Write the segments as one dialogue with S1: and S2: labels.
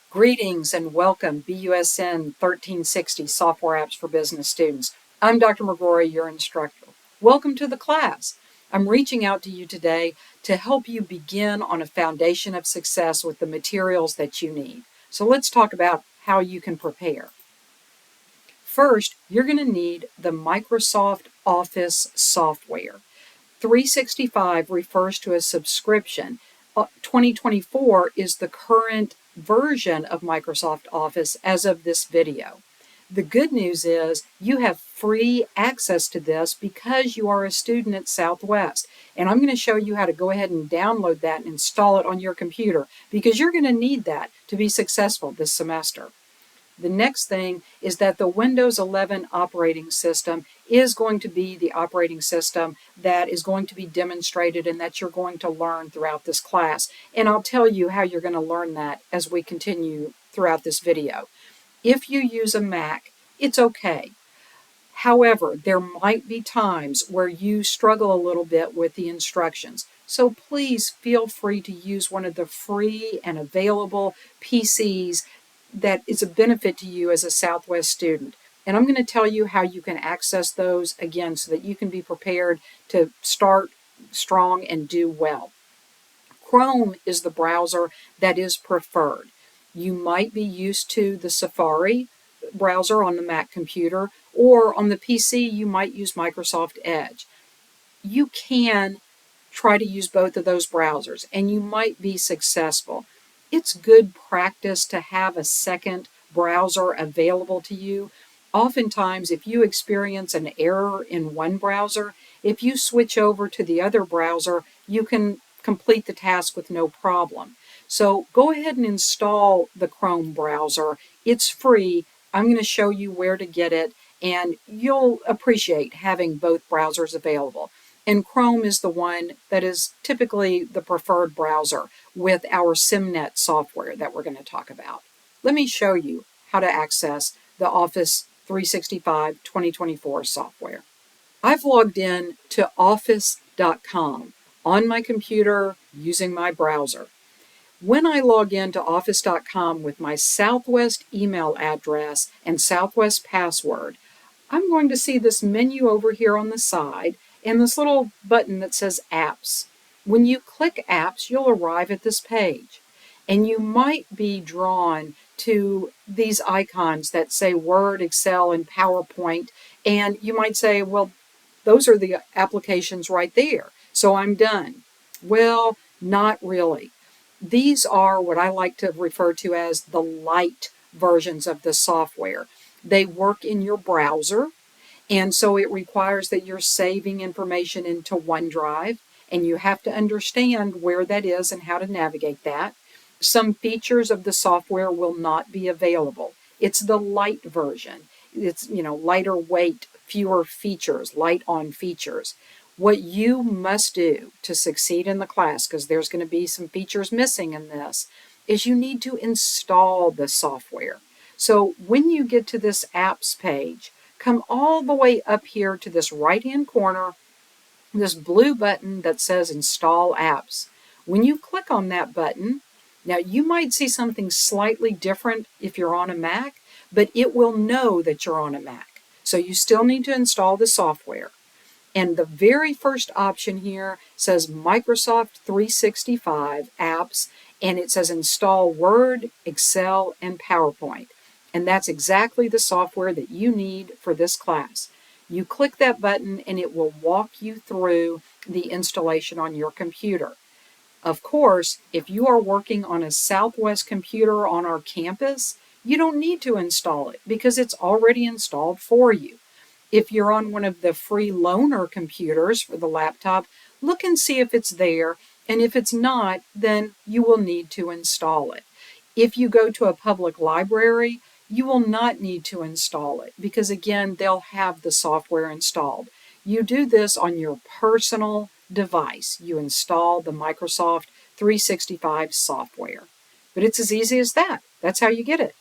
S1: Greetings and welcome, BUSN-1360 Software Apps for Business Students. I'm Dr. McGrory, your instructor. Welcome to the class. I'm reaching out to you today to help you begin on a foundation of success with the materials that you need. So let's talk about how you can prepare. First, you're going to need the Microsoft Office software. 365 refers to a subscription. 2024 is the current version of Microsoft Office as of this video. The good news is you have free access to this because you are a student at Southwest. And I'm going to show you how to go ahead and download that and install it on your computer because you're going to need that to be successful this semester. The next thing is that the Windows 11 operating system is going to be the operating system that is going to be demonstrated and that you're going to learn throughout this class. And I'll tell you how you're going to learn that as we continue throughout this video. If you use a Mac, it's okay. However, there might be times where you struggle a little bit with the instructions. So please feel free to use one of the free and available PCs that is a benefit to you as a Southwest student. And I'm going to tell you how you can access those again so that you can be prepared to start strong and do well. Chrome is the browser that is preferred. You might be used to the Safari browser on the Mac computer, or on the PC you might use Microsoft Edge. You can try to use both of those browsers and you might be successful. It's good practice to have a second browser available to you. Oftentimes, if you experience an error in one browser, if you switch over to the other browser, you can complete the task with no problem. So go ahead and install the Chrome browser. It's free. I'm going to show you where to get it, and you'll appreciate having both browsers available. And Chrome is the one that is typically the preferred browser with our SIMnet software that we're going to talk about. Let me show you how to access the Office 365 2024 software. I've logged in to office.com on my computer using my browser. When I log into office.com with my Southwest email address and Southwest password, I'm going to see this menu over here on the side and this little button that says Apps. When you click Apps, you'll arrive at this page. And you might be drawn to these icons that say Word, Excel, and PowerPoint. And you might say, well, those are the applications right there, so I'm done. Well, not really. These are what I like to refer to as the light versions of the software. They work in your browser. And so it requires that you're saving information into OneDrive, and you have to understand where that is and how to navigate that. Some features of the software will not be available. It's the light version. It's, lighter weight, fewer features, light on features. What you must do to succeed in the class, because there's going to be some features missing in this, is you need to install the software. So when you get to this apps page, come all the way up here to this right-hand corner, this blue button that says Install Apps. When you click on that button, now you might see something slightly different if you're on a Mac, but it will know that you're on a Mac. So you still need to install the software. And the very first option here says Microsoft 365 Apps, and it says Install Word, Excel, and PowerPoint. And that's exactly the software that you need for this class. You click that button and it will walk you through the installation on your computer. Of course, if you are working on a Southwest computer on our campus, you don't need to install it because it's already installed for you. If you're on one of the free loaner computers for the laptop, look and see if it's there. And if it's not, then you will need to install it. If you go to a public library, you will not need to install it because, again, they'll have the software installed. You do this on your personal device. You install the Microsoft 365 software. But it's as easy as that. That's how you get it.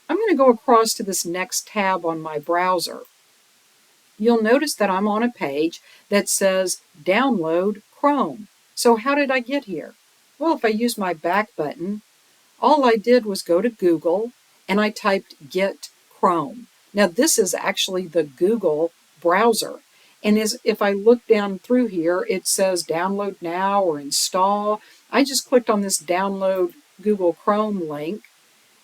S1: I'm going to go across to this next tab on my browser. You'll notice that I'm on a page that says Download Chrome. So how did I get here? Well, if I use my back button, All I did was go to Google and I typed Get Chrome. Now this is actually the Google browser. And if I look down through here, it says download now or install. I just clicked on this download Google Chrome link.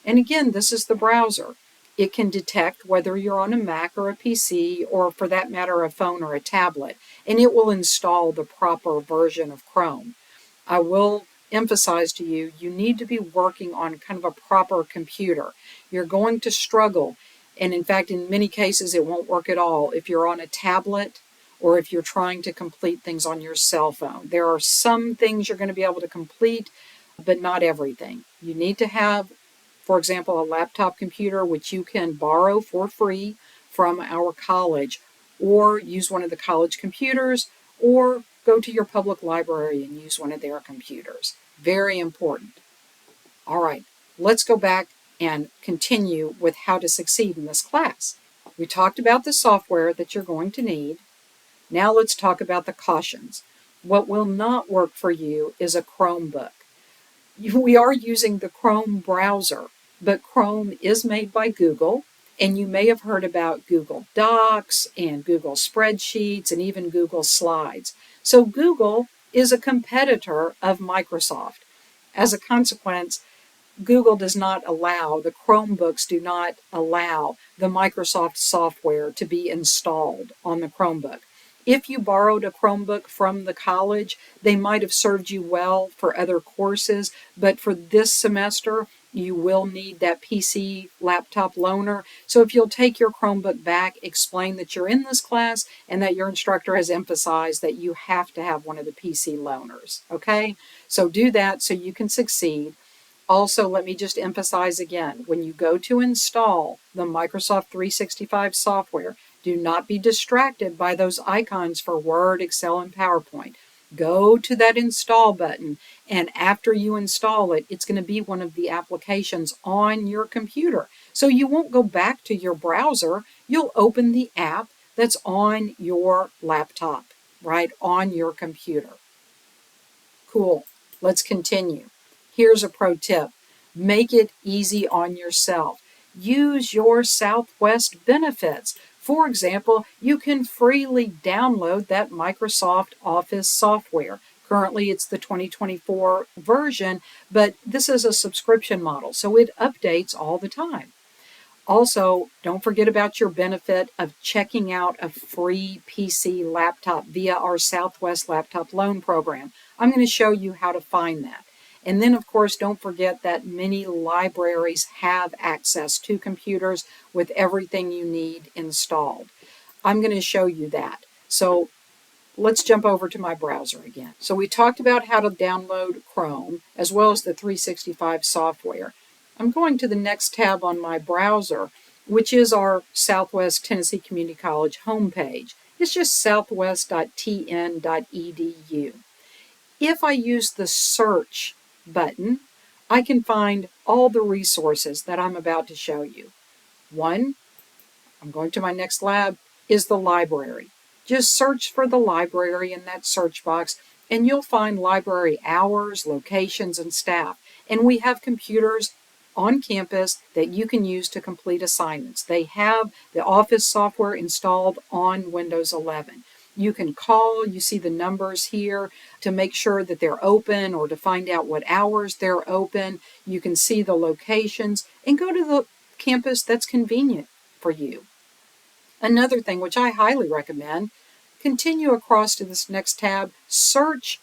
S1: And again, this is the browser. It can detect whether you're on a Mac or a PC, or for that matter, a phone or a tablet, and it will install the proper version of Chrome. I will emphasize to you, you need to be working on kind of a proper computer. You're going to struggle, and in fact, in many cases, it won't work at all if you're on a tablet or if you're trying to complete things on your cell phone. There are some things you're going to be able to complete, but not everything. You need to have, for example, a laptop computer, which you can borrow for free from our college, or use one of the college computers, or go to your public library and use one of their computers. Very important. All right, let's go back and continue with how to succeed in this class. We talked about the software that you're going to need. Now let's talk about the cautions. What will not work for you is a Chromebook. We are using the Chrome browser, but Chrome is made by Google, and you may have heard about Google Docs and Google Spreadsheets and even Google Slides. So Google is a competitor of Microsoft. As a consequence, Google does not allow, the Chromebooks do not allow the Microsoft software to be installed on the Chromebook. If you borrowed a Chromebook from the college, they might have served you well for other courses, but for this semester, you will need that PC laptop loaner. So if you'll take your Chromebook back, explain that you're in this class and that your instructor has emphasized that you have to have one of the PC loaners, okay? So do that so you can succeed. Also, let me just emphasize again, when you go to install the Microsoft 365 software, do not be distracted by those icons for Word, Excel, and PowerPoint. Go to that install button, and after you install it, it's going to be one of the applications on your computer. So you won't go back to your browser. You'll open the app that's on your laptop, right, on your computer. Cool. Let's continue. Here's a pro tip. Make it easy on yourself. Use your Southwest benefits. For example, you can freely download that Microsoft Office software. Currently, it's the 2024 version, but this is a subscription model, so it updates all the time. Also, don't forget about your benefit of checking out a free PC laptop via our Southwest Laptop Loan Program. I'm going to show you how to find that. And then, of course, don't forget that many libraries have access to computers with everything you need installed. I'm going to show you that. So let's jump over to my browser again. So we talked about how to download Chrome as well as the 365 software. I'm going to the next tab on my browser, which is our Southwest Tennessee Community College homepage. It's just southwest.tn.edu. If I use the search button, I can find all the resources that I'm about to show you. One, I'm going to my next lab, is the library. Just search for the library in that search box, and you'll find library hours, locations, and staff. And we have computers on campus that you can use to complete assignments. They have the Office software installed on Windows 11. You can call, you see the numbers here to make sure that they're open or to find out what hours they're open. You can see the locations and go to the campus that's convenient for you. Another thing which I highly recommend, continue across to this next tab, search,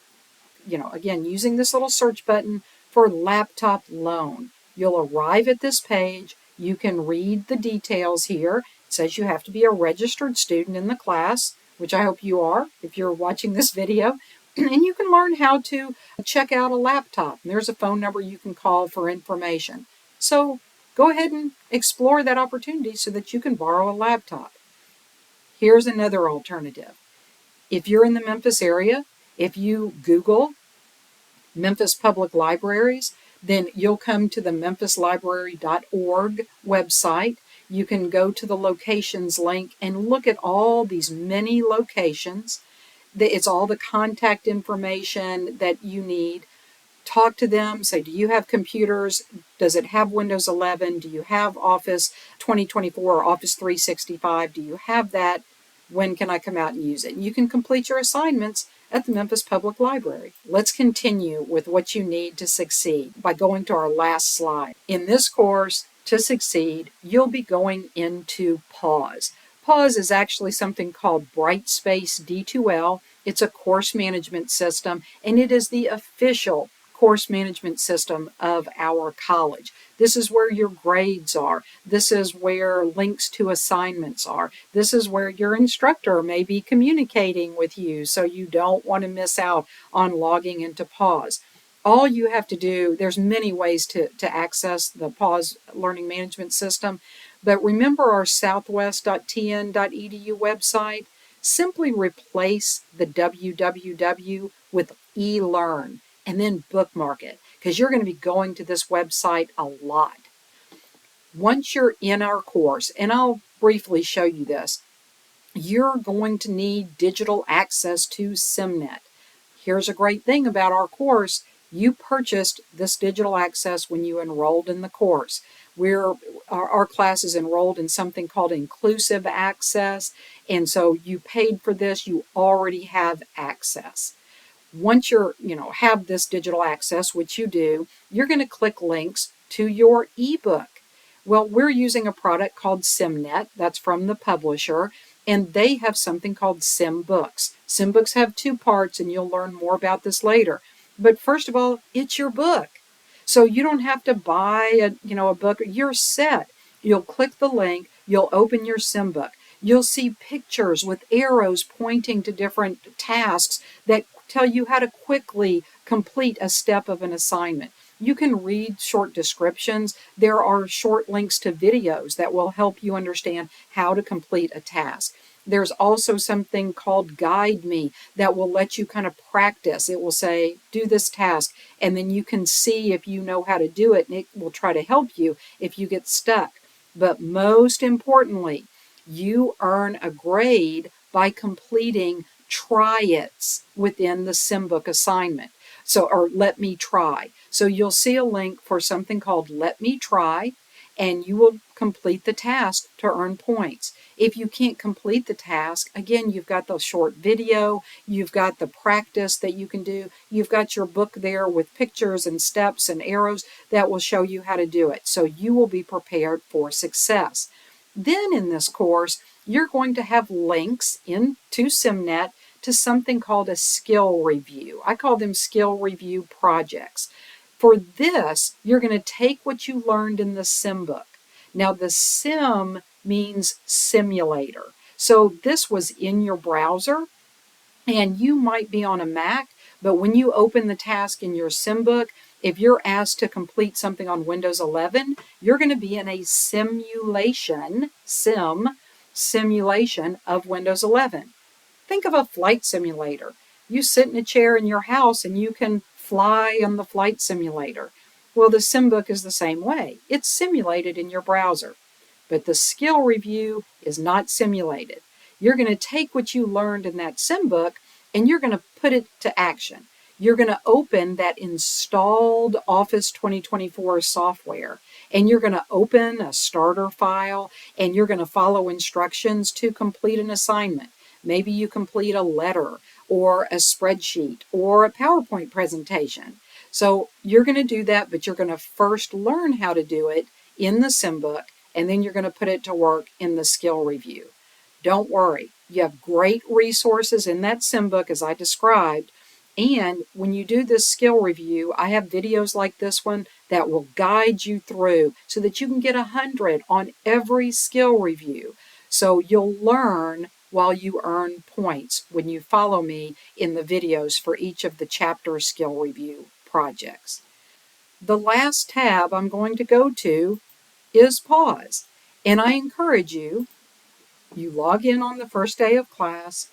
S1: again, using this little search button for laptop loan. You'll arrive at this page. You can read the details here. It says you have to be a registered student in the class, which I hope you are if you're watching this video. And you can learn how to check out a laptop. And there's a phone number you can call for information. So go ahead and explore that opportunity so that you can borrow a laptop. Here's another alternative. If you're in the Memphis area, if you Google Memphis Public Libraries, then you'll come to the memphislibrary.org website. You can go to the locations link and look at all these many locations. It's all the contact information that you need. talk to them, say, do you have computers? Does it have Windows 11? Do you have Office 2024 or Office 365? Do you have that? When can I come out and use it? And you can complete your assignments at the Memphis Public Library. Let's continue with what you need to succeed by going to our last slide. In this course, to succeed, you'll be going into PAWS. PAWS is actually something called Brightspace D2L. It's a course management system, and it is the official course management system of our college. This is where your grades are. This is where links to assignments are. This is where your instructor may be communicating with you, so you don't want to miss out on logging into PAWS. All you have to do, there's many ways to access the PAWS learning management system, but remember our southwest.tn.edu website? Simply replace the www with eLearn and then bookmark it, because you're going to be going to this website a lot. Once you're in our course, and I'll briefly show you this, you're going to need digital access to SIMnet. Here's a great thing about our course. You purchased this digital access when you enrolled in the course. Our class is enrolled in something called inclusive access, and so you paid for this. You already have access. Once have this digital access, which you do, you're going to click links to your ebook. Well, we're using a product called SIMnet. That's from the publisher, and they have something called SIMbooks. SIMbooks have two parts, and you'll learn more about this later. But first of all, it's your book. So you don't have to buy a book. You're set. You'll click the link. You'll open your SIMbook. You'll see pictures with arrows pointing to different tasks that tell you how to quickly complete a step of an assignment. You can read short descriptions. There are short links to videos that will help you understand how to complete a task. There's also something called Guide Me that will let you kind of practice. It will say, do this task, and then you can see if you know how to do it, and it will try to help you if you get stuck. But most importantly, you earn a grade by completing try-its within the SIMbook assignment. Or Let Me Try. So you'll see a link for something called Let Me Try, and you will complete the task to earn points. If you can't complete the task, again, you've got the short video, you've got the practice that you can do, you've got your book there with pictures and steps and arrows that will show you how to do it. So you will be prepared for success. Then in this course, you're going to have links into SIMnet to something called a skill review. I call them skill review projects. For this, you're going to take what you learned in the SIMbook. Now, the SIM means simulator. So this was in your browser, and you might be on a Mac, but when you open the task in your SIMbook, if you're asked to complete something on Windows 11, you're going to be in a simulation of Windows 11. Think of a flight simulator. You sit in a chair in your house and you can fly on the flight simulator. Well, the SIMbook is the same way. It's simulated in your browser. But the skill review is not simulated. You're going to take what you learned in that SIMbook and you're going to put it to action. You're going to open that installed Office 2024 software, and you're going to open a starter file, and you're going to follow instructions to complete an assignment. Maybe you complete a letter or a spreadsheet or a PowerPoint presentation. So you're going to do that, but you're going to first learn how to do it in the SIMbook, and then you're going to put it to work in the skill review. Don't worry, you have great resources in that SIMbook as I described, and when you do this skill review, I have videos like this one that will guide you through so that you can get 100 on every skill review. So you'll learn while you earn points when you follow me in the videos for each of the chapter skill review projects. The last tab I'm going to go to is PAWS, and I encourage you log in on the first day of class,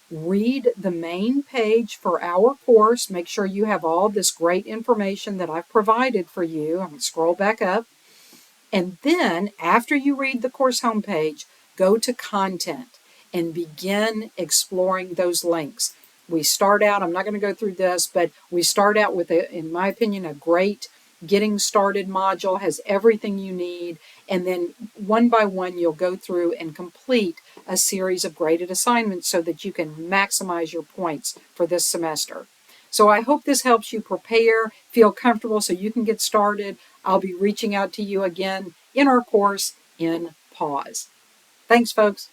S1: read the main page for our course, make sure you have all this great information that I've provided for you. I'm going to scroll back up, and then after you read the course homepage, go to content and begin exploring those links. We start out, I'm not going to go through this, but we start out with, in my opinion, a great getting started module, has everything you need, and then one by one you'll go through and complete a series of graded assignments so that you can maximize your points for this semester. So I hope this helps you prepare, feel comfortable so you can get started. I'll be reaching out to you again in our course in PAWS. Thanks, folks.